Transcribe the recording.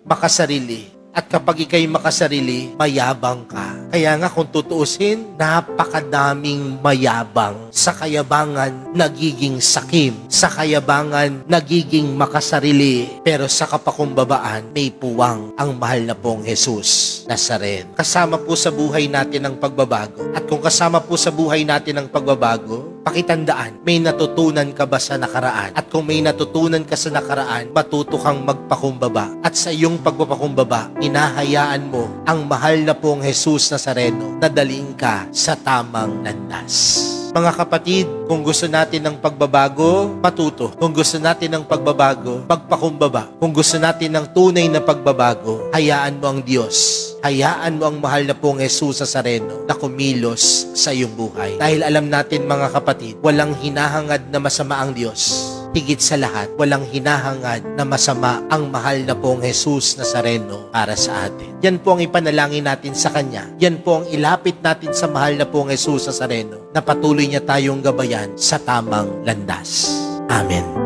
makasarili. At kapag ikay makasarili, mayabang ka. Kaya nga kung tutuusin, napakadaming mayabang. Sa kayabangan, nagiging sakim. Sa kayabangan, nagiging makasarili. Pero sa kapakumbabaan, may puwang ang mahal na pong Jesus Nazareno. Kasama po sa buhay natin ang pagbabago. At kung kasama po sa buhay natin ang pagbabago, pakitandaan, may natutunan ka ba sa nakaraan? At kung may natutunan ka sa nakaraan, matuto kang magpakumbaba. At sa iyong pagpapakumbaba, hinahayaan mo ang mahal na pong Jesus Nazareno na dalhin ka sa tamang landas. Mga kapatid, kung gusto natin ng pagbabago, matuto. Kung gusto natin ng pagbabago, magpakumbaba. Kung gusto natin ng tunay na pagbabago, hayaan mo ang Diyos. Hayaan mo ang mahal na pong Jesus Nazareno na kumilos sa iyong buhay. Dahil alam natin mga kapatid, walang hinahangad na masama ang Diyos. Higit sa lahat, walang hinahangad na masama ang mahal na pong Jesus Nazareno para sa atin. Yan po ang ipanalangin natin sa Kanya. Yan po ang ilapit natin sa mahal na pong Jesus Nazareno na patuloy niya tayong gabayan sa tamang landas. Amen.